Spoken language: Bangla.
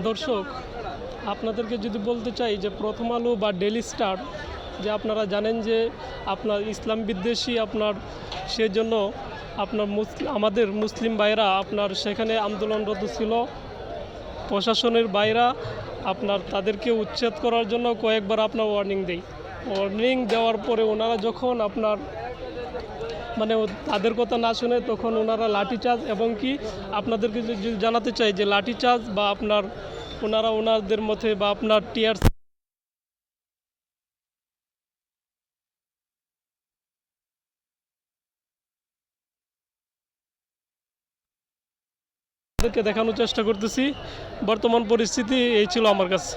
দর্শক, আপনাদেরকে যদি বলতে চাই যে প্রথম আলো বা ডেইলি স্টার, যে আপনারা জানেন যে আপনার ইসলাম বিদ্বেষী আপনার সেজন্য আপনার আমাদের মুসলিম ভাইরা আপনার সেখানে আন্দোলনরত ছিল। প্রশাসনের বাইরা আপনার তাদেরকে উচ্ছেদ করার জন্য কয়েকবার আপনার ওয়ার্নিং দেওয়ার পরে ওনারা যখন আপনার মানে তাদের কথা না শুনে তখন ওনারা লাঠিচার্জ, এবং কি আপনাদেরকে যদি জানাতে চাই যে লাঠিচার্জ বা আপনার ওনারা ওনাদের মধ্যে বা আপনার টিয়ার দেখানোর চেষ্টা করতেছি। বর্তমান পরিস্থিতি এই ছিল আমার কাছে।